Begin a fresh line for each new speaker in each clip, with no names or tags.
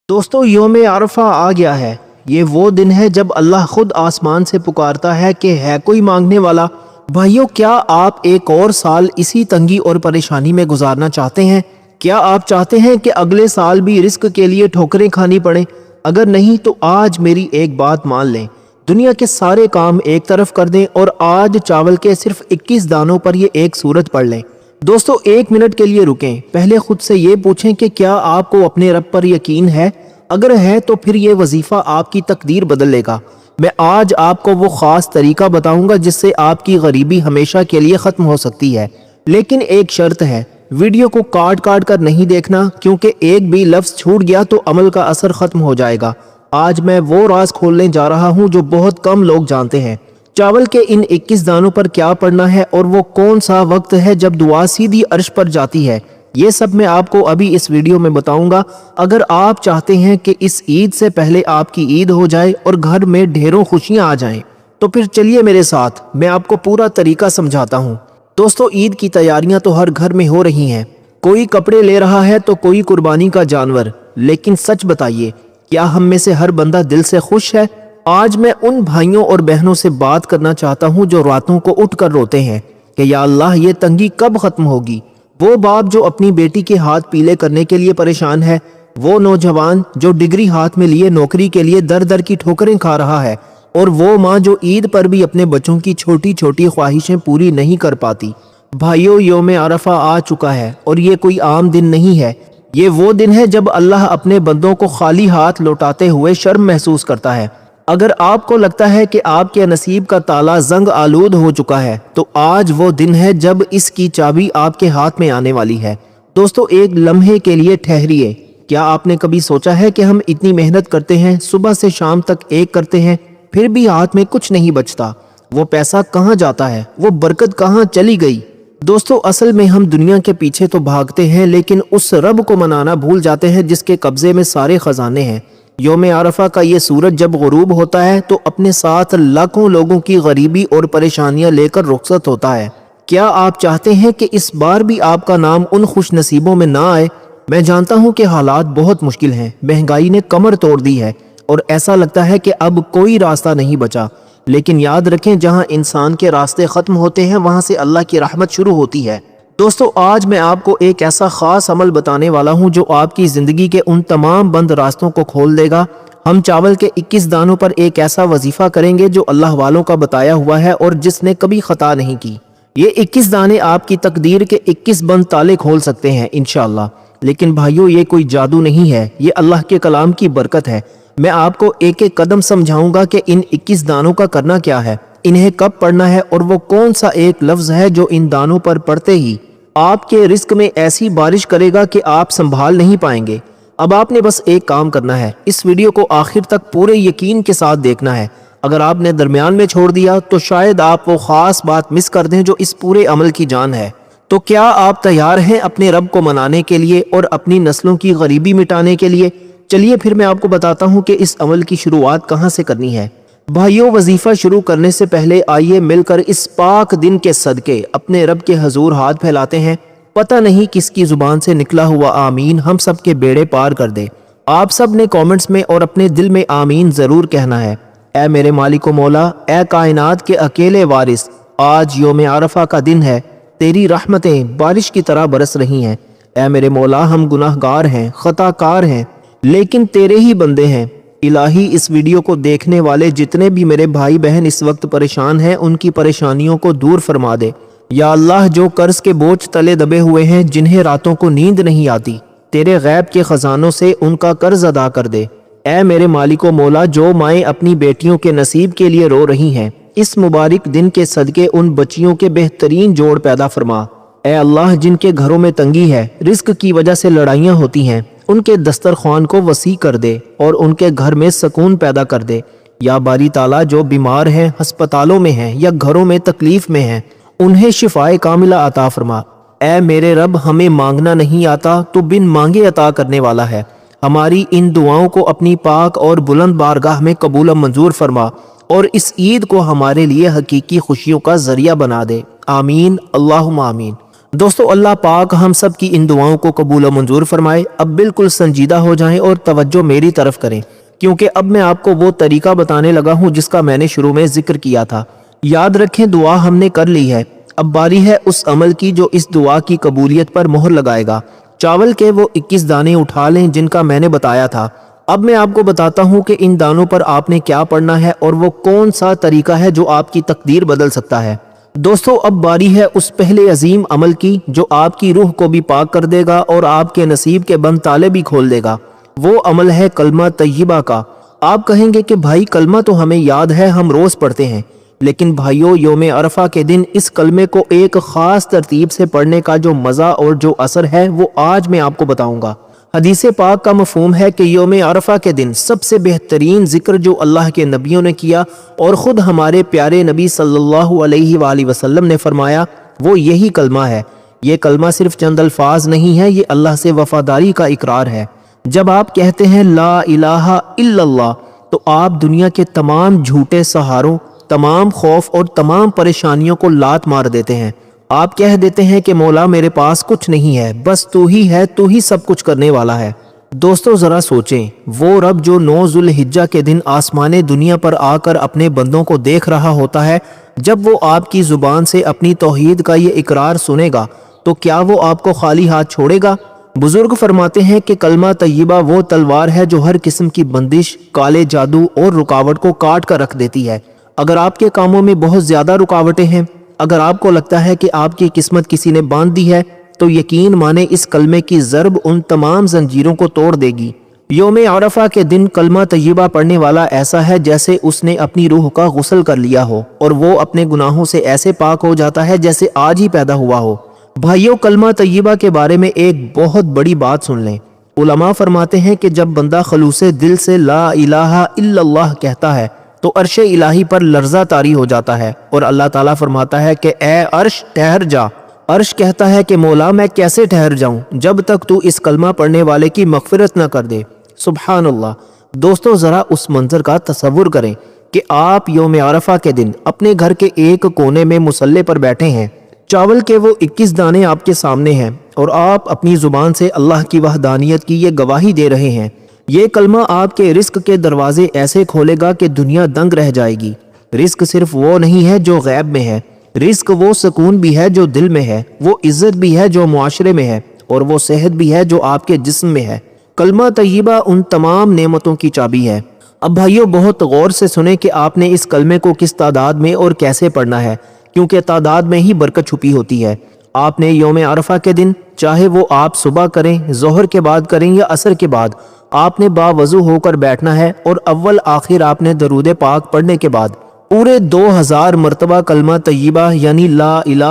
دوستو یوم عرفہ آ گیا ہے۔ یہ وہ دن ہے جب اللہ خود آسمان سے پکارتا ہے کہ ہے کوئی مانگنے والا۔ بھائیو، کیا آپ ایک اور سال اسی تنگی اور پریشانی میں گزارنا چاہتے ہیں؟ کیا آپ چاہتے ہیں کہ اگلے سال بھی رزق کے لیے ٹھوکریں کھانی پڑیں؟ اگر نہیں تو آج میری ایک بات مان لیں، دنیا کے سارے کام ایک طرف کر دیں اور آج چاول کے صرف 21 دانوں پر یہ ایک سورت پڑھ لیں۔ دوستو ایک منٹ کے لیے رکیں، پہلے خود سے یہ پوچھیں کہ کیا آپ کو اپنے رب پر یقین ہے؟ اگر ہے تو پھر یہ وظیفہ آپ کی تقدیر بدل لے گا۔ میں آج آپ کو وہ خاص طریقہ بتاؤں گا جس سے آپ کی غریبی ہمیشہ کے لیے ختم ہو سکتی ہے، لیکن ایک شرط ہے، ویڈیو کو کاٹ کاٹ کر نہیں دیکھنا، کیونکہ ایک بھی لفظ چھوٹ گیا تو عمل کا اثر ختم ہو جائے گا۔ آج میں وہ راز کھولنے جا رہا ہوں جو بہت کم لوگ جانتے ہیں۔ چاول کے ان 21 دانوں پر کیا پڑھنا ہے اور وہ کون سا وقت ہے جب دعا سیدھی عرش پر جاتی ہے، یہ سب میں آپ کو ابھی اس ویڈیو میں بتاؤں گا۔ اگر آپ چاہتے ہیں کہ اس عید سے پہلے آپ کی عید ہو جائے اور گھر میں ڈھیروں خوشیاں آ جائیں تو پھر چلیے میرے ساتھ، میں آپ کو پورا طریقہ سمجھاتا ہوں۔ دوستو عید کی تیاریاں تو ہر گھر میں ہو رہی ہیں، کوئی کپڑے لے رہا ہے تو کوئی قربانی کا جانور، لیکن سچ بتائیے، کیا ہم میں سے ہر بندہ دل سے خوش ہے؟ آج میں ان بھائیوں اور بہنوں سے بات کرنا چاہتا ہوں جو راتوں کو اٹھ کر روتے ہیں کہ یا اللہ یہ تنگی کب ختم ہوگی، وہ باپ جو اپنی بیٹی کے ہاتھ پیلے کرنے کے لیے پریشان ہے، وہ نوجوان جو ڈگری ہاتھ میں لیے نوکری کے لیے در در کی ٹھوکریں کھا رہا ہے، اور وہ ماں جو عید پر بھی اپنے بچوں کی چھوٹی چھوٹی خواہشیں پوری نہیں کر پاتی۔ بھائیو، یوم عرفہ آ چکا ہے اور یہ کوئی عام دن نہیں ہے، یہ وہ دن ہے جب اللہ اپنے بندوں کو خالی ہاتھ لوٹاتے ہوئے شرم محسوس کرتا ہے۔ اگر آپ کو لگتا ہے کہ آپ کے نصیب کا تالا زنگ آلود ہو چکا ہے تو آج وہ دن ہے جب اس کی چابی آپ کے ہاتھ میں آنے والی ہے۔ دوستو ایک لمحے کے لیے ٹھہریے، کیا آپ نے کبھی سوچا ہے کہ ہم اتنی محنت کرتے ہیں، صبح سے شام تک ایک کرتے ہیں، پھر بھی ہاتھ میں کچھ نہیں بچتا؟ وہ پیسہ کہاں جاتا ہے؟ وہ برکت کہاں چلی گئی؟ دوستو اصل میں ہم دنیا کے پیچھے تو بھاگتے ہیں لیکن اس رب کو منانا بھول جاتے ہیں جس کے قبضے میں سارے خزانے ہیں۔ یوم عرفہ کا یہ سورج جب غروب ہوتا ہے تو اپنے ساتھ لاکھوں لوگوں کی غریبی اور پریشانیاں لے کر رخصت ہوتا ہے۔ کیا آپ چاہتے ہیں کہ اس بار بھی آپ کا نام ان خوش نصیبوں میں نہ آئے؟ میں جانتا ہوں کہ حالات بہت مشکل ہیں، مہنگائی نے کمر توڑ دی ہے اور ایسا لگتا ہے کہ اب کوئی راستہ نہیں بچا، لیکن یاد رکھیں جہاں انسان کے راستے ختم ہوتے ہیں وہاں سے اللہ کی رحمت شروع ہوتی ہے۔ دوستو آج میں آپ کو ایک ایسا خاص عمل بتانے والا ہوں جو آپ کی زندگی کے ان تمام بند راستوں کو کھول دے گا۔ ہم چاول کے 21 دانوں پر ایک ایسا وظیفہ کریں گے جو اللہ والوں کا بتایا ہوا ہے اور جس نے کبھی خطا نہیں کی۔ یہ 21 دانے آپ کی تقدیر کے 21 بند تالے کھول سکتے ہیں انشاءاللہ۔ لیکن بھائیو یہ کوئی جادو نہیں ہے، یہ اللہ کے کلام کی برکت ہے۔ میں آپ کو ایک ایک قدم سمجھاؤں گا کہ ان 21 دانوں کا کرنا کیا ہے، انہیں کب پڑھنا ہے اور وہ کون سا ایک لفظ ہے جو ان دانوں پر پڑھتے ہی آپ کے رزق میں ایسی بارش کرے گا کہ آپ سنبھال نہیں پائیں گے۔ اب آپ نے بس ایک کام کرنا ہے، اس ویڈیو کو آخر تک پورے یقین کے ساتھ دیکھنا ہے۔ اگر آپ نے درمیان میں چھوڑ دیا تو شاید آپ وہ خاص بات مس کر دیں جو اس پورے عمل کی جان ہے۔ تو کیا آپ تیار ہیں اپنے رب کو منانے کے لیے اور اپنی نسلوں کی غریبی مٹانے کے لیے؟ چلیے پھر میں آپ کو بتاتا ہوں کہ اس عمل کی شروعات کہاں سے کرنی ہے۔ بھائیو وظیفہ شروع کرنے سے پہلے آئیے مل کر اس پاک دن کے صدقے اپنے رب کے حضور ہاتھ پھیلاتے ہیں۔ پتہ نہیں کس کی زبان سے نکلا ہوا آمین ہم سب کے بیڑے پار کر دے۔ آپ سب نے کامنٹس میں اور اپنے دل میں آمین ضرور کہنا ہے۔ اے میرے مالک و مولا، اے کائنات کے اکیلے وارث، آج یوم عرفہ کا دن ہے، تیری رحمتیں بارش کی طرح برس رہی ہیں۔ اے میرے مولا، ہم گناہ گار ہیں، خطا کار ہیں، لیکن تیرے ہی بندے ہیں۔ الہی اس ویڈیو کو دیکھنے والے جتنے بھی میرے بھائی بہن اس وقت پریشان ہیں ان کی پریشانیوں کو دور فرما دے۔ یا اللہ جو قرض کے بوجھ تلے دبے ہوئے ہیں، جنہیں راتوں کو نیند نہیں آتی، تیرے غیب کے خزانوں سے ان کا قرض ادا کر دے۔ اے میرے مالک و مولا، جو مائیں اپنی بیٹیوں کے نصیب کے لیے رو رہی ہیں، اس مبارک دن کے صدقے ان بچیوں کے بہترین جوڑ پیدا فرما۔ اے اللہ جن کے گھروں میں تنگی ہے، رزق کی وجہ سے لڑائیاں ہوتی ہیں، ان کے دسترخوان کو وسیع کر دے اور ان کے گھر میں سکون پیدا کر دے۔ یا باری تعالیٰ جو بیمار ہیں، ہسپتالوں میں ہیں یا گھروں میں تکلیف میں ہیں، انہیں شفائے کاملہ عطا فرما۔ اے میرے رب، ہمیں مانگنا نہیں آتا، تو بن مانگے عطا کرنے والا ہے۔ ہماری ان دعاؤں کو اپنی پاک اور بلند بارگاہ میں قبول و منظور فرما اور اس عید کو ہمارے لیے حقیقی خوشیوں کا ذریعہ بنا دے۔ آمین، اللہم آمین۔ دوستو اللہ پاک ہم سب کی ان دعاؤں کو قبول و منظور فرمائے۔ اب بالکل سنجیدہ ہو جائیں اور توجہ میری طرف کریں، کیونکہ اب میں آپ کو وہ طریقہ بتانے لگا ہوں جس کا میں نے شروع میں ذکر کیا تھا۔ یاد رکھیں دعا ہم نے کر لی ہے، اب باری ہے اس عمل کی جو اس دعا کی قبولیت پر مہر لگائے گا۔ چاول کے وہ 21 دانے اٹھا لیں جن کا میں نے بتایا تھا۔ اب میں آپ کو بتاتا ہوں کہ ان دانوں پر آپ نے کیا پڑھنا ہے اور وہ کون سا طریقہ ہے جو آپ کی تقدیر بدل سکتا ہے۔ دوستو اب باری ہے اس پہلے عظیم عمل کی جو آپ کی روح کو بھی پاک کر دے گا اور آپ کے نصیب کے بند تالے بھی کھول دے گا۔ وہ عمل ہے کلمہ طیبہ کا۔ آپ کہیں گے کہ بھائی کلمہ تو ہمیں یاد ہے، ہم روز پڑھتے ہیں، لیکن بھائیو یوم عرفہ کے دن اس کلمے کو ایک خاص ترتیب سے پڑھنے کا جو مزہ اور جو اثر ہے وہ آج میں آپ کو بتاؤں گا۔ حدیث پاک کا مفہوم ہے کہ یوم عرفہ کے دن سب سے بہترین ذکر جو اللہ کے نبیوں نے کیا اور خود ہمارے پیارے نبی صلی اللہ علیہ وآلہ وسلم نے فرمایا وہ یہی کلمہ ہے۔ یہ کلمہ صرف چند الفاظ نہیں ہے، یہ اللہ سے وفاداری کا اقرار ہے۔ جب آپ کہتے ہیں لا الہ الا اللہ تو آپ دنیا کے تمام جھوٹے سہاروں، تمام خوف اور تمام پریشانیوں کو لات مار دیتے ہیں۔ آپ کہہ دیتے ہیں کہ مولا میرے پاس کچھ نہیں ہے، بس تو ہی ہے، تو ہی سب کچھ کرنے والا ہے۔ دوستو ذرا سوچیں، وہ رب جو 9 ذوالحجہ کے دن آسمان دنیا پر آ کر اپنے بندوں کو دیکھ رہا ہوتا ہے، جب وہ آپ کی زبان سے اپنی توحید کا یہ اقرار سنے گا تو کیا وہ آپ کو خالی ہاتھ چھوڑے گا؟ بزرگ فرماتے ہیں کہ کلمہ طیبہ وہ تلوار ہے جو ہر قسم کی بندش، کالے جادو اور رکاوٹ کو کاٹ کر رکھ دیتی ہے۔ اگر آپ کے کاموں میں بہت زیادہ رکاوٹیں ہیں، اگر آپ کو لگتا ہے کہ آپ کی قسمت کسی نے باندھ دی ہے، تو یقین مانے اس کلمے کی ضرب ان تمام زنجیروں کو توڑ دے گی۔ یوم عرفہ کے دن کلمہ طیبہ پڑھنے والا ایسا ہے جیسے اس نے اپنی روح کا غسل کر لیا ہو، اور وہ اپنے گناہوں سے ایسے پاک ہو جاتا ہے جیسے آج ہی پیدا ہوا ہو۔ بھائیو کلمہ طیبہ کے بارے میں ایک بہت بڑی بات سن لیں۔ علماء فرماتے ہیں کہ جب بندہ خلوص دل سے لا الہ الا اللہ کہتا ہے تو عرش الہی پر لرزہ طاری ہو جاتا ہے، اور اللہ تعالیٰ فرماتا ہے کہ اے عرش ٹھہر جا۔ عرش کہتا ہے کہ مولا میں کیسے ٹھہر جاؤں جب تک تو اس کلمہ پڑھنے والے کی مغفرت نہ کر دے۔ سبحان اللہ۔ دوستو ذرا اس منظر کا تصور کریں کہ آپ یوم عرفہ کے دن اپنے گھر کے ایک کونے میں مصلی پر بیٹھے ہیں، چاول کے وہ 21 دانے آپ کے سامنے ہیں، اور آپ اپنی زبان سے اللہ کی وحدانیت کی یہ گواہی دے رہے ہیں۔ یہ کلمہ آپ کے رزق کے دروازے ایسے کھولے گا کہ دنیا دنگ رہ جائے گی۔ رزق صرف وہ نہیں ہے جو غیب میں ہے، رزق وہ سکون بھی ہے جو دل میں ہے، وہ عزت بھی ہے جو معاشرے میں ہے، اور وہ صحت بھی ہے جو آپ کے جسم میں ہے۔ کلمہ طیبہ ان تمام نعمتوں کی چابی ہے۔ اب بھائیو بہت غور سے سنیں کہ آپ نے اس کلمے کو کس تعداد میں اور کیسے پڑھنا ہے، کیونکہ تعداد میں ہی برکت چھپی ہوتی ہے۔ آپ نے یوم عرفہ کے دن، چاہے وہ آپ صبح کریں، ظہر کے بعد کریں یا عصر کے بعد، آپ نے باوضو ہو کر بیٹھنا ہے، اور اول آخر آپ نے درود پاک پڑھنے کے بعد پورے 2000 مرتبہ کلمہ طیبہ یعنی لا الہ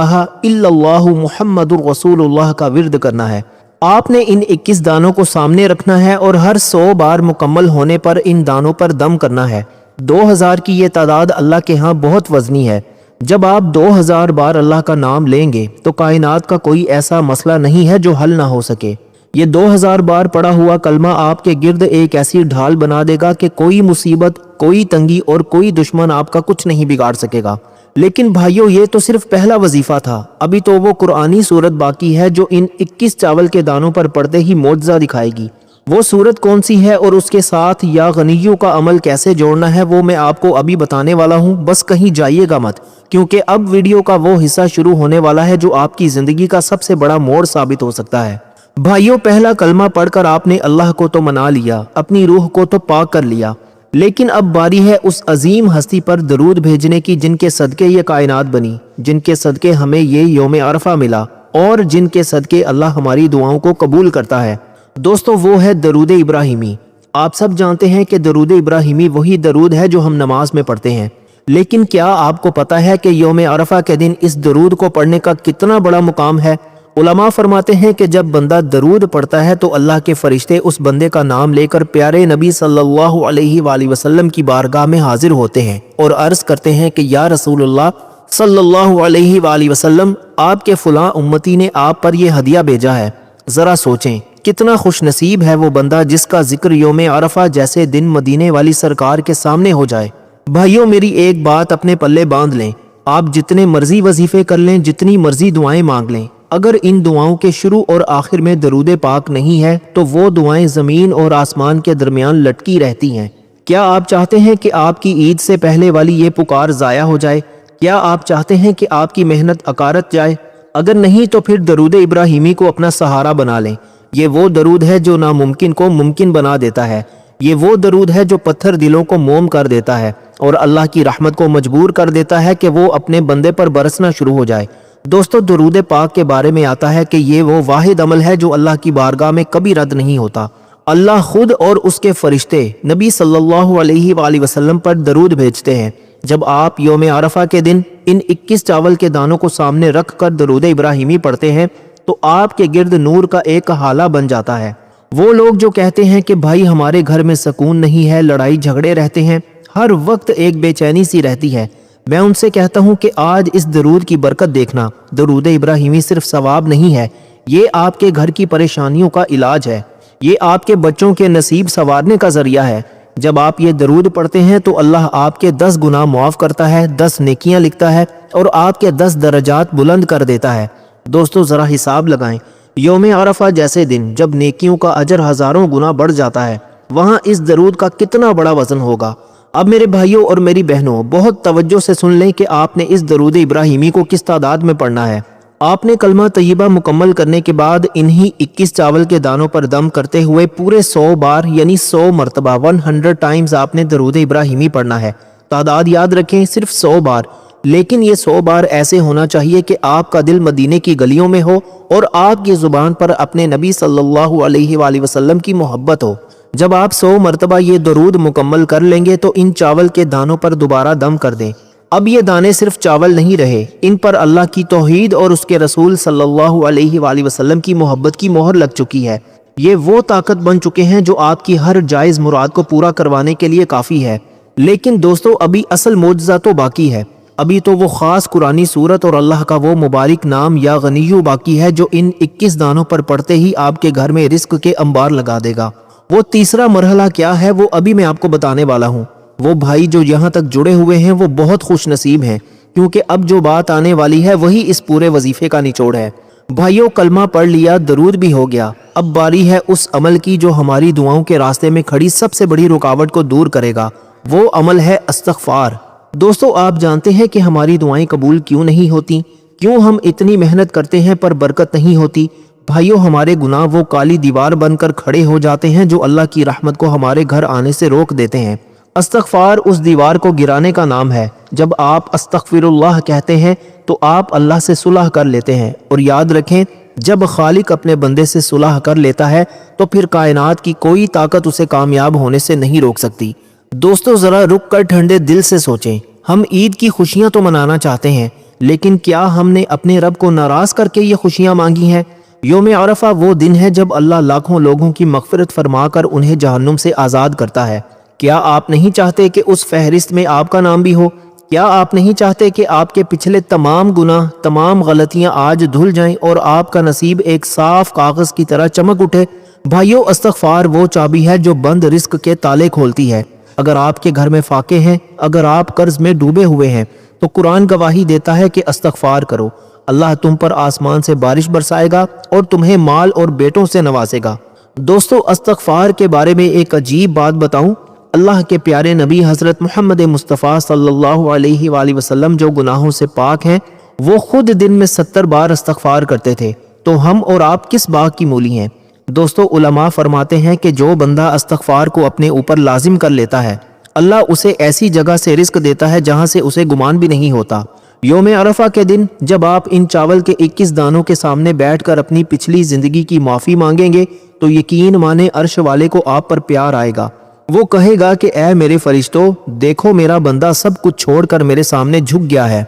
الا اللہ محمد الرسول اللہ کا ورد کرنا ہے۔ آپ نے ان 21 دانوں کو سامنے رکھنا ہے اور ہر 100 بار مکمل ہونے پر ان دانوں پر دم کرنا ہے۔ 2000 کی یہ تعداد اللہ کے ہاں بہت وزنی ہے۔ جب آپ 2000 بار اللہ کا نام لیں گے تو کائنات کا کوئی ایسا مسئلہ نہیں ہے جو حل نہ ہو سکے۔ یہ 2000 بار پڑھا ہوا کلمہ آپ کے گرد ایک ایسی ڈھال بنا دے گا کہ کوئی مصیبت، کوئی تنگی اور کوئی دشمن آپ کا کچھ نہیں بگاڑ سکے گا۔ لیکن بھائیو یہ تو صرف پہلا وظیفہ تھا، ابھی تو وہ قرآنی صورت باقی ہے جو ان 21 چاول کے دانوں پر پڑھتے ہی معجزہ دکھائے گی۔ وہ صورت کون سی ہے اور اس کے ساتھ یا غنیوں کا عمل کیسے جوڑنا ہے وہ میں آپ کو ابھی بتانے والا ہوں، بس کہیں جائیے گا مت، کیونکہ اب ویڈیو کا وہ حصہ شروع ہونے والا ہے جو آپ کی زندگی کا سب سے بڑا موڑ ثابت ہو سکتا ہے۔ بھائیو پہلا کلمہ پڑھ کر آپ نے اللہ کو تو منا لیا، اپنی روح کو تو پاک کر لیا، لیکن اب باری ہے اس عظیم ہستی پر درود بھیجنے کی جن کے صدقے یہ کائنات بنی، جن کے صدقے ہمیں یہ یوم عرفہ ملا، اور جن کے صدقے اللہ ہماری دعاؤں کو قبول کرتا ہے۔ دوستو وہ ہے درود ابراہیمی۔ آپ سب جانتے ہیں کہ درود ابراہیمی وہی درود ہے جو ہم نماز میں پڑھتے ہیں، لیکن کیا آپ کو پتا ہے کہ یوم عرفہ کے دن اس درود کو پڑھنے کا کتنا بڑا مقام ہے؟ علماء فرماتے ہیں کہ جب بندہ درود پڑھتا ہے تو اللہ کے فرشتے اس بندے کا نام لے کر پیارے نبی صلی اللہ علیہ وآلہ وسلم کی بارگاہ میں حاضر ہوتے ہیں اور عرض کرتے ہیں کہ یا رسول اللہ صلی اللہ علیہ وآلہ وسلم، آپ کے فلاں امتی نے آپ پر یہ ہدیہ بھیجا ہے۔ ذرا سوچیں کتنا خوش نصیب ہے وہ بندہ جس کا ذکر یوم عرفہ جیسے دن مدینے والی سرکار کے سامنے ہو جائے۔ بھائیوں میری ایک بات اپنے پلے باندھ لیں، آپ جتنے مرضی وظیفے کر لیں، جتنی مرضی دعائیں مانگ لیں، اگر ان دعاؤں کے شروع اور آخر میں درود پاک نہیں ہے تو وہ دعائیں زمین اور آسمان کے درمیان لٹکی رہتی ہیں۔ کیا آپ چاہتے ہیں کہ آپ کی عید سے پہلے والی یہ پکار ضائع ہو جائے؟ کیا آپ چاہتے ہیں کہ آپ کی محنت اکارت جائے؟ اگر نہیں تو پھر درود ابراہیمی کو اپنا سہارا بنا لیں۔ یہ وہ درود ہے جو ناممکن کو ممکن بنا دیتا ہے۔ یہ وہ درود ہے جو پتھر دلوں کو موم کر دیتا ہے اور اللہ کی رحمت کو مجبور کر دیتا ہے کہ وہ اپنے بندے پر برسنا شروع ہو جائے۔ دوستو، درود پاک کے بارے میں آتا ہے کہ یہ وہ واحد عمل ہے جو اللہ کی بارگاہ میں کبھی رد نہیں ہوتا۔ اللہ خود اور اس کے فرشتے نبی صلی اللہ علیہ وآلہ وسلم پر درود بھیجتے ہیں۔ جب آپ یوم عرفہ کے دن ان 21 چاول کے دانوں کو سامنے رکھ کر درود ابراہیمی پڑھتے ہیں تو آپ کے گرد نور کا ایک حالہ بن جاتا ہے۔ وہ لوگ جو کہتے ہیں کہ بھائی ہمارے گھر میں سکون نہیں ہے، لڑائی جھگڑے رہتے ہیں، ہر وقت ایک بے چینی سی رہتی ہے، میں ان سے کہتا ہوں کہ آج اس درود کی برکت دیکھنا۔ درود ابراہیمی صرف ثواب نہیں ہے، یہ آپ کے گھر کی پریشانیوں کا علاج ہے، یہ آپ کے بچوں کے نصیب سنوارنے کا ذریعہ ہے۔ جب آپ یہ درود پڑھتے ہیں تو اللہ آپ کے 10 گناہ معاف کرتا ہے، 10 نیکیاں لکھتا ہے اور آپ کے 10 درجات بلند کر دیتا ہے۔ دوستو، ذرا حساب لگائیں، یوم عرفہ جیسے دن جب نیکیوں کا اجر ہزاروں گنا بڑھ جاتا ہے، وہاں اس درود کا کتنا بڑا وزن ہوگا۔ اب میرے بھائیوں اور میری بہنوں، بہت توجہ سے سن لیں کہ آپ نے اس درود ابراہیمی کو کس تعداد میں پڑھنا ہے۔ آپ نے کلمہ طیبہ مکمل کرنے کے بعد انہی 21 چاول کے دانوں پر دم کرتے ہوئے پورے 100 بار یعنی 100 مرتبہ 100 ٹائمز آپ نے درود ابراہیمی پڑھنا ہے۔ تعداد یاد رکھیں، صرف 100 بار، لیکن یہ 100 بار ایسے ہونا چاہیے کہ آپ کا دل مدینے کی گلیوں میں ہو اور آپ کی زبان پر اپنے نبی صلی اللہ علیہ وآلہ وسلم کی محبت ہو۔ جب آپ 100 مرتبہ یہ درود مکمل کر لیں گے تو ان چاول کے دانوں پر دوبارہ دم کر دیں۔ اب یہ دانے صرف چاول نہیں رہے، ان پر اللہ کی توحید اور اس کے رسول صلی اللہ علیہ وآلہ وسلم کی محبت کی مہر لگ چکی ہے۔ یہ وہ طاقت بن چکے ہیں جو آپ کی ہر جائز مراد کو پورا کروانے کے لیے کافی ہے۔ لیکن دوستو، ابھی اصل معجزہ تو باقی ہے۔ ابھی تو وہ خاص قرآنی صورت اور اللہ کا وہ مبارک نام یا غنیو باقی ہے جو ان 21 دانوں پر پڑھتے ہی آپ کے گھر میں رزق کے انبار لگا دے گا۔ وہ تیسرا مرحلہ کیا ہے وہ ابھی میں آپ کو بتانے والا ہوں۔ وہ بھائی جو یہاں تک جڑے ہوئے ہیں وہ بہت خوش نصیب ہیں، کیونکہ اب جو بات آنے والی ہے وہی اس پورے وظیفے کا نچوڑ ہے۔ بھائیوں، کلمہ پڑھ لیا، درود بھی ہو گیا، اب باری ہے اس عمل کی جو ہماری دعاؤں کے راستے میں کھڑی سب سے بڑی رکاوٹ کو دور کرے گا۔ وہ عمل ہے استغفار۔ دوستو، آپ جانتے ہیں کہ ہماری دعائیں قبول کیوں نہیں ہوتی؟ کیوں ہم اتنی محنت کرتے ہیں پر برکت نہیں ہوتی؟ بھائیوں، ہمارے گناہ وہ کالی دیوار بن کر کھڑے ہو جاتے ہیں جو اللہ کی رحمت کو ہمارے گھر آنے سے روک دیتے ہیں۔ استغفار اس دیوار کو گرانے کا نام ہے۔ جب آپ استغفر اللہ کہتے ہیں تو آپ اللہ سے صلح کر لیتے ہیں، اور یاد رکھیں، جب خالق اپنے بندے سے صلح کر لیتا ہے تو پھر کائنات کی کوئی طاقت اسے کامیاب ہونے سے نہیں روک سکتی۔ دوستو، ذرا رک کر ٹھنڈے دل سے سوچیں، ہم عید کی خوشیاں تو منانا چاہتے ہیں، لیکن کیا ہم نے اپنے رب کو ناراض کر کے یہ خوشیاں مانگی ہیں؟ یوم عرفہ وہ دن ہے جب اللہ لاکھوں لوگوں کی مغفرت فرما کر انہیں جہنم سے آزاد کرتا ہے۔ کیا آپ نہیں چاہتے کہ اس فہرست میں آپ کا نام بھی ہو؟ کیا آپ نہیں چاہتے کہ آپ کے پچھلے تمام گناہ، تمام غلطیاں آج دھل جائیں اور آپ کا نصیب ایک صاف کاغذ کی طرح چمک اٹھے؟ بھائیو، استغفار وہ چابی ہے جو بند رزق کے تالے کھولتی ہے۔ اگر آپ کے گھر میں فاقے ہیں، اگر آپ قرض میں ڈوبے ہوئے ہیں، تو قرآن گواہی دیتا ہے کہ استغفار کرو، اللہ تم پر آسمان سے بارش برسائے گا اور تمہیں مال اور بیٹوں سے نوازے گا۔ دوستو، استغفار کے بارے میں ایک عجیب بات بتاؤں؟ اللہ کے پیارے نبی حضرت محمد مصطفیٰ صلی اللہ علیہ وآلہ وسلم جو گناہوں سے پاک ہیں، وہ خود دن میں 70 بار استغفار کرتے تھے، تو ہم اور آپ کس باغ کی مولی ہیں؟ دوستو، علماء فرماتے ہیں کہ جو بندہ استغفار کو اپنے اوپر لازم کر لیتا ہے، اللہ اسے ایسی جگہ سے رزق دیتا ہے جہاں سے اسے گمان بھی نہیں ہوتا۔ یوم عرفہ کے دن جب آپ ان چاول کے 21 دانوں کے سامنے بیٹھ کر اپنی پچھلی زندگی کی معافی مانگیں گے تو یقین مانے عرش والے کو آپ پر پیار آئے گا۔ وہ کہے گا کہ اے میرے فرشتوں، دیکھو میرا بندہ سب کچھ چھوڑ کر میرے سامنے جھک گیا ہے،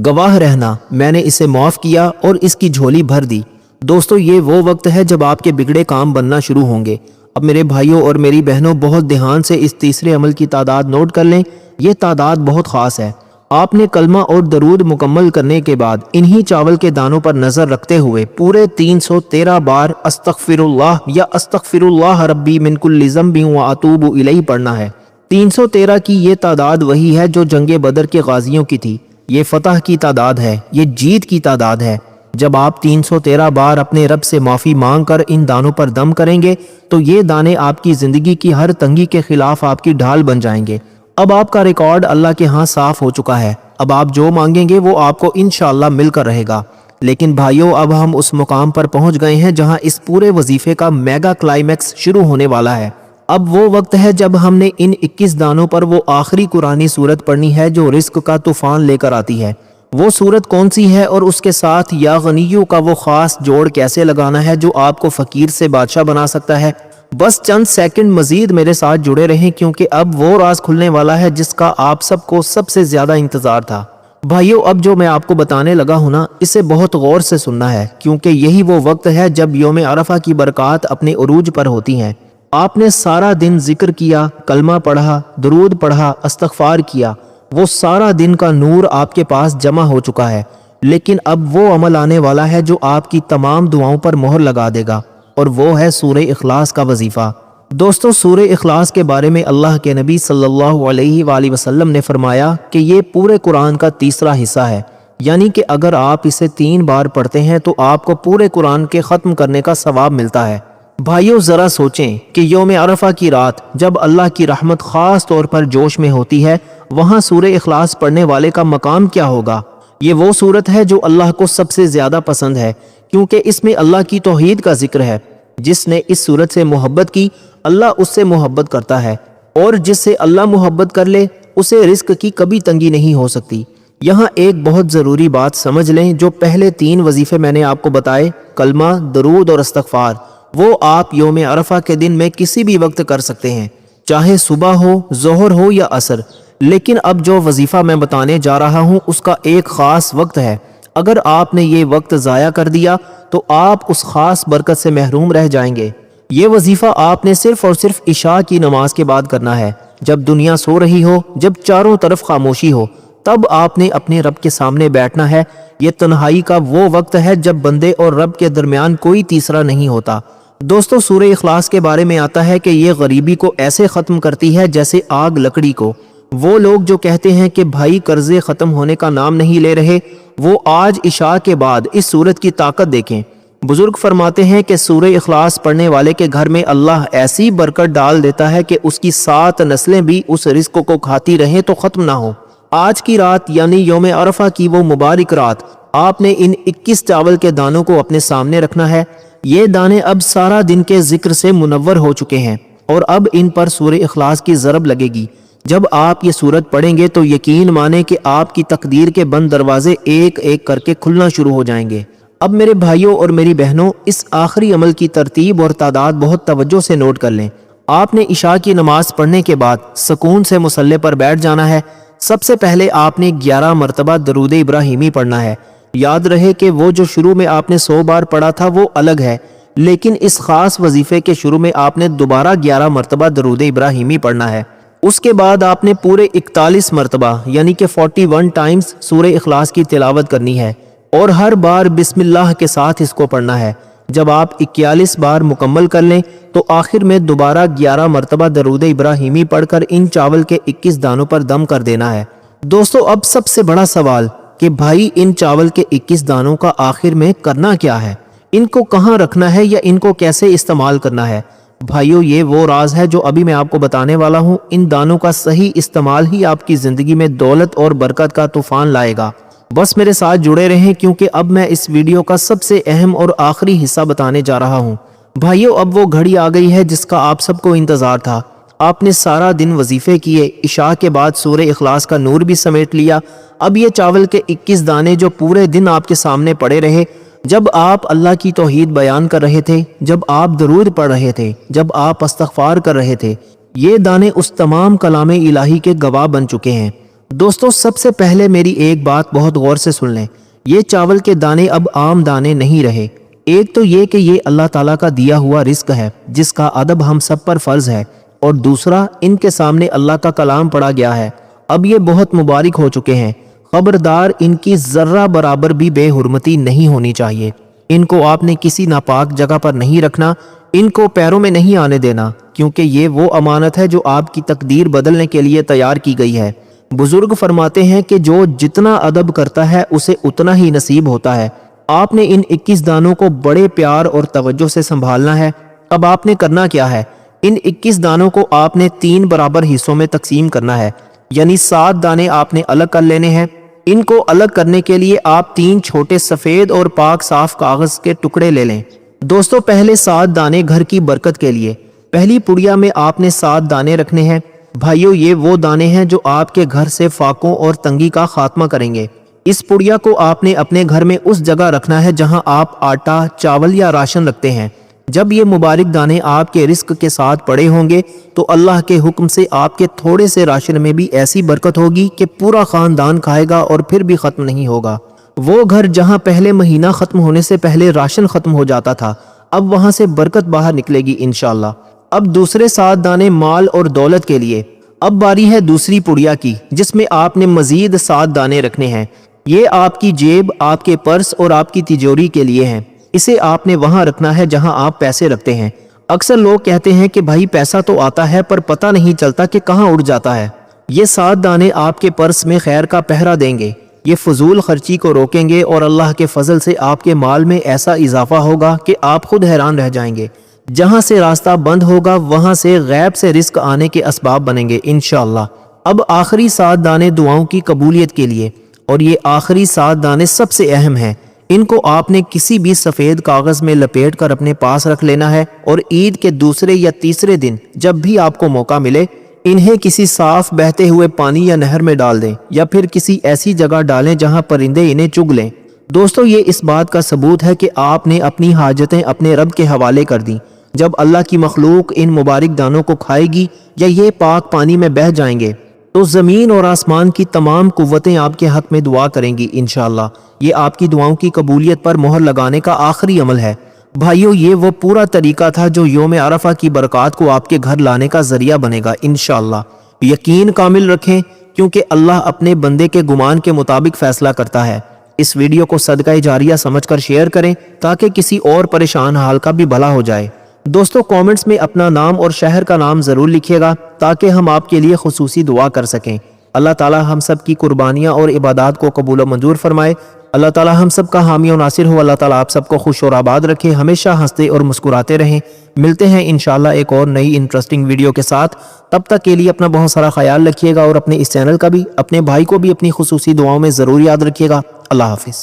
گواہ رہنا میں نے اسے معاف کیا اور اس کی جھولی بھر دی۔ دوستو، یہ وہ وقت ہے جب آپ کے بگڑے کام بننا شروع ہوں گے۔ اب میرے بھائیوں اور میری بہنوں، بہت دھیان سے اس تیسرے عمل کی تعداد نوٹ کر لیں، یہ تعداد بہت خاص ہے۔ آپ نے کلمہ اور درود مکمل کرنے کے بعد انہی چاول کے دانوں پر نظر رکھتے ہوئے پورے 313 بار استغفر اللہ یا استغفر اللہ ربی من کل ذنب واتوب الیہ پڑھنا ہے۔ 313 کی یہ تعداد وہی ہے جو جنگ بدر کے غازیوں کی تھی۔ یہ فتح کی تعداد ہے، یہ جیت کی تعداد ہے۔ جب آپ 313 بار اپنے رب سے معافی مانگ کر ان دانوں پر دم کریں گے تو یہ دانے آپ کی زندگی کی ہر تنگی کے خلاف آپ کی ڈھال بن جائیں گے۔ اب آپ کا ریکارڈ اللہ کے ہاں صاف ہو چکا ہے۔ اب آپ جو مانگیں گے وہ آپ کو انشاءاللہ مل کر رہے گا۔ لیکن بھائیو، اب ہم اس مقام پر پہنچ گئے ہیں جہاں اس پورے وظیفے کا میگا کلائمیکس شروع ہونے والا ہے۔ اب وہ وقت ہے جب ہم نے ان 21 دانوں پر وہ آخری قرآنی سورت پڑھنی ہے جو رزق کا طوفان لے کر آتی ہے۔ وہ سورت کون سی ہے اور اس کے ساتھ یا غنیوں کا وہ خاص جوڑ کیسے لگانا ہے جو آپ کو فقیر سے بادشاہ بنا سکتا ہے؟ بس چند سیکنڈ مزید میرے ساتھ جڑے رہیں، کیونکہ اب وہ راز کھلنے والا ہے جس کا آپ سب کو سب سے زیادہ انتظار تھا۔ بھائیو، اب جو میں آپ کو بتانے لگا ہوں نا، اسے بہت غور سے سننا ہے، کیونکہ یہی وہ وقت ہے جب یوم عرفہ کی برکات اپنے عروج پر ہوتی ہیں۔ آپ نے سارا دن ذکر کیا، کلمہ پڑھا، درود پڑھا، استغفار کیا، وہ سارا دن کا نور آپ کے پاس جمع ہو چکا ہے۔ لیکن اب وہ عمل آنے والا ہے جو آپ کی تمام دعاؤں پر مہر لگا دے گا، اور وہ ہے سورہ اخلاص کا وظیفہ۔ دوستو، سورہ اخلاص کے بارے میں اللہ کے نبی صلی اللہ علیہ وآلہ وسلم نے فرمایا کہ یہ پورے قرآن کا تیسرا حصہ ہے، یعنی کہ اگر آپ اسے 3 بار پڑھتے ہیں تو آپ کو پورے قرآن کے ختم کرنے کا ثواب ملتا ہے۔ بھائیو، ذرا سوچیں کہ یوم عرفہ کی رات جب اللہ کی رحمت خاص طور پر جوش میں ہوتی ہے، وہاں سورہ اخلاص پڑھنے والے کا مقام کیا ہوگا؟ یہ وہ سورت ہے جو اللہ کو سب سے زیادہ پسند ہے، کیونکہ اس میں اللہ کی توحید کا ذکر ہے۔ جس نے اس سورت سے محبت کی، اللہ اس سے محبت کرتا ہے، اور جس سے اللہ محبت کر لے اسے رزق کی کبھی تنگی نہیں ہو سکتی۔ یہاں ایک بہت ضروری بات سمجھ لیں، جو پہلے 3 وظیفے میں نے آپ کو بتائے، کلمہ، درود اور استغفار، وہ آپ یوم عرفہ کے دن میں کسی بھی وقت کر سکتے ہیں، چاہے صبح ہو، ظہر ہو یا عصر۔ لیکن اب جو وظیفہ میں بتانے جا رہا ہوں اس کا ایک خاص وقت ہے۔ اگر آپ نے یہ وقت ضائع کر دیا تو آپ اس خاص برکت سے محروم رہ جائیں گے۔ یہ وظیفہ آپ نے صرف اور صرف عشاء کی نماز کے بعد کرنا ہے، جب دنیا سو رہی ہو، جب چاروں طرف خاموشی ہو، تب آپ نے اپنے رب کے سامنے بیٹھنا ہے۔ یہ تنہائی کا وہ وقت ہے جب بندے اور رب کے درمیان کوئی تیسرا نہیں ہوتا۔ دوستو، سورہ اخلاص کے بارے میں آتا ہے کہ یہ غریبی کو ایسے ختم کرتی ہے جیسے آگ لکڑی کو۔ وہ لوگ جو کہتے ہیں کہ بھائی قرضے ختم ہونے کا نام نہیں لے رہے، وہ آج عشاء کے بعد اس سورت کی طاقت دیکھیں۔ بزرگ فرماتے ہیں کہ سورہ اخلاص پڑھنے والے کے گھر میں اللہ ایسی برکت ڈال دیتا ہے کہ اس کی 7 نسلیں بھی اس رزق کو کھاتی رہیں تو ختم نہ ہو۔ آج کی رات یعنی یوم عرفہ کی وہ مبارک رات، آپ نے ان 21 چاول کے دانوں کو اپنے سامنے رکھنا ہے۔ یہ دانے اب سارا دن کے ذکر سے منور ہو چکے ہیں، اور اب ان پر سورہ اخلاص کی ضرب لگے گی۔ جب آپ یہ سورت پڑھیں گے تو یقین مانیں کہ آپ کی تقدیر کے بند دروازے ایک ایک کر کے کھلنا شروع ہو جائیں گے۔ اب میرے بھائیوں اور میری بہنوں، اس آخری عمل کی ترتیب اور تعداد بہت توجہ سے نوٹ کر لیں۔ آپ نے عشاء کی نماز پڑھنے کے بعد سکون سے مصلی پر بیٹھ جانا ہے۔ سب سے پہلے آپ نے 11 مرتبہ درود ابراہیمی پڑھنا ہے۔ یاد رہے کہ وہ جو شروع میں آپ نے 100 بار پڑھا تھا وہ الگ ہے، لیکن اس خاص وظیفے کے شروع میں آپ نے دوبارہ 11 مرتبہ درود ابراہیمی پڑھنا ہے۔ اس کے بعد آپ نے پورے 41 مرتبہ یعنی کہ 41 ٹائمز سورہ اخلاص کی تلاوت کرنی ہے، اور ہر بار بسم اللہ کے ساتھ اس کو پڑھنا ہے۔ جب آپ 41 بار مکمل کر لیں تو آخر میں دوبارہ 11 مرتبہ درود ابراہیمی پڑھ کر ان چاول کے 21 دانوں پر دم کر دینا ہے۔ دوستو، اب سب سے بڑا سوال کہ بھائی ان چاول کے 21 دانوں کا آخر میں کرنا کیا ہے؟ ان کو کہاں رکھنا ہے یا ان کو کیسے استعمال کرنا ہے؟ بھائیو، یہ وہ راز ہے جو ابھی میں آپ کو بتانے والا ہوں۔ ان دانوں کا صحیح استعمال ہی آپ کی زندگی میں دولت اور برکت کا طوفان لائے گا۔ بس میرے ساتھ جڑے رہیں، کیونکہ اب میں اس ویڈیو کا سب سے اہم اور آخری حصہ بتانے جا رہا ہوں۔ بھائیو، اب وہ گھڑی آ گئی ہے جس کا آپ سب کو انتظار تھا۔ آپ نے سارا دن وظیفے کیے، عشاء کے بعد سورہ اخلاص کا نور بھی سمیٹ لیا۔ اب یہ چاول کے 21 دانے جو پورے دن آپ کے سامنے پڑے رہے، جب آپ اللہ کی توحید بیان کر رہے تھے، جب آپ درود پڑھ رہے تھے، جب آپ استغفار کر رہے تھے، یہ دانے اس تمام کلام الہی کے گواہ بن چکے ہیں۔ دوستو، سب سے پہلے میری ایک بات بہت غور سے سن لیں۔ یہ چاول کے دانے اب عام دانے نہیں رہے۔ ایک تو یہ کہ یہ اللہ تعالیٰ کا دیا ہوا رزق ہے جس کا ادب ہم سب پر فرض ہے، اور دوسرا ان کے سامنے اللہ کا کلام پڑھا گیا ہے۔ اب یہ بہت مبارک ہو چکے ہیں۔ خبردار، ان کی ذرہ برابر بھی بے حرمتی نہیں ہونی چاہیے۔ ان کو آپ نے کسی ناپاک جگہ پر نہیں رکھنا، ان کو پیروں میں نہیں آنے دینا، کیونکہ یہ وہ امانت ہے جو آپ کی تقدیر بدلنے کے لیے تیار کی گئی ہے۔ بزرگ فرماتے ہیں کہ جو جتنا ادب کرتا ہے اسے اتنا ہی نصیب ہوتا ہے، آپ نے ان 21 دانوں کو بڑے پیار اور توجہ سے سنبھالنا ہے۔ اب آپ نے کرنا کیا ہے، ان 21 دانوں کو آپ نے 3 برابر حصوں میں تقسیم کرنا ہے، یعنی 7 دانے آپ نے الگ کر لینے ہیں۔ ان کو الگ کرنے کے لیے آپ 3 چھوٹے سفید اور پاک صاف کاغذ کے ٹکڑے لے لیں۔ دوستو پہلے 7 دانے گھر کی برکت کے لیے، پہلی پڑیا میں آپ نے 7 دانے رکھنے ہیں۔ بھائیو یہ وہ دانے ہیں جو آپ کے گھر سے فاقوں اور تنگی کا خاتمہ کریں گے۔ اس پڑیا کو آپ نے اپنے گھر میں اس جگہ رکھنا ہے جہاں آپ آٹا، چاول یا راشن رکھتے ہیں۔ جب یہ مبارک دانے آپ کے رزق کے ساتھ پڑے ہوں گے تو اللہ کے حکم سے آپ کے تھوڑے سے راشن میں بھی ایسی برکت ہوگی کہ پورا خاندان کھائے گا اور پھر بھی ختم نہیں ہوگا۔ وہ گھر جہاں پہلے مہینہ ختم ہونے سے پہلے راشن ختم ہو جاتا تھا، اب وہاں سے برکت باہر نکلے گی انشاءاللہ۔ اب دوسرے 7 دانے مال اور دولت کے لیے۔ اب باری ہے دوسری پڑیا کی، جس میں آپ نے مزید 7 دانے رکھنے ہیں۔ یہ آپ کی جیب، آپ کے پرس اور آپ کی تجوری کے لیے ہیں۔ اسے آپ نے وہاں رکھنا ہے جہاں آپ پیسے رکھتے ہیں۔ اکثر لوگ کہتے ہیں کہ بھائی پیسہ تو آتا ہے پر پتہ نہیں چلتا کہ کہاں اڑ جاتا ہے۔ یہ 7 دانے آپ کے پرس میں خیر کا پہرا دیں گے، یہ فضول خرچی کو روکیں گے اور اللہ کے فضل سے آپ کے مال میں ایسا اضافہ ہوگا کہ آپ خود حیران رہ جائیں گے۔ جہاں سے راستہ بند ہوگا وہاں سے غیب سے رزق آنے کے اسباب بنیں گے انشاءاللہ۔ اب آخری 7 دانے دعاؤں کی قبولیت کے لیے، اور یہ آخری 7 دانے سب سے اہم ہیں۔ ان کو آپ نے کسی بھی سفید کاغذ میں لپیٹ کر اپنے پاس رکھ لینا ہے، اور عید کے دوسرے یا تیسرے دن جب بھی آپ کو موقع ملے انہیں کسی صاف بہتے ہوئے پانی یا نہر میں ڈال دیں، یا پھر کسی ایسی جگہ ڈالیں جہاں پرندے انہیں چگ لیں۔ دوستو یہ اس بات کا ثبوت ہے کہ آپ نے اپنی حاجتیں اپنے رب کے حوالے کر دیں۔ جب اللہ کی مخلوق ان مبارک دانوں کو کھائے گی یا یہ پاک پانی میں بہہ جائیں گے تو زمین اور آسمان کی تمام قوتیں آپ کے حق میں دعا کریں گی انشاءاللہ۔ یہ آپ کی دعاؤں کی قبولیت پر مہر لگانے کا آخری عمل ہے۔ بھائیو یہ وہ پورا طریقہ تھا جو یوم عرفہ کی برکات کو آپ کے گھر لانے کا ذریعہ بنے گا انشاءاللہ۔ یقین کامل رکھیں کیونکہ اللہ اپنے بندے کے گمان کے مطابق فیصلہ کرتا ہے۔ اس ویڈیو کو صدقہ جاریہ سمجھ کر شیئر کریں تاکہ کسی اور پریشان حال کا بھی بھلا ہو جائے۔ دوستو کامنٹس میں اپنا نام اور شہر کا نام ضرور لکھیے گا تاکہ ہم آپ کے لیے خصوصی دعا کر سکیں۔ اللہ تعالی ہم سب کی قربانیاں اور عبادات کو قبول و منظور فرمائے۔ اللہ تعالی ہم سب کا حامی و ناصر ہو۔ اللہ تعالی آپ سب کو خوش اور آباد رکھے، ہمیشہ ہنستے اور مسکراتے رہیں۔ ملتے ہیں انشاءاللہ ایک اور نئی انٹرسٹنگ ویڈیو کے ساتھ۔ تب تک کے لیے اپنا بہت سارا خیال رکھیے گا، اور اپنے اس چینل کا بھی، اپنے بھائی کو بھی اپنی خصوصی دعاؤں میں ضرور یاد رکھیے گا۔ اللہ حافظ۔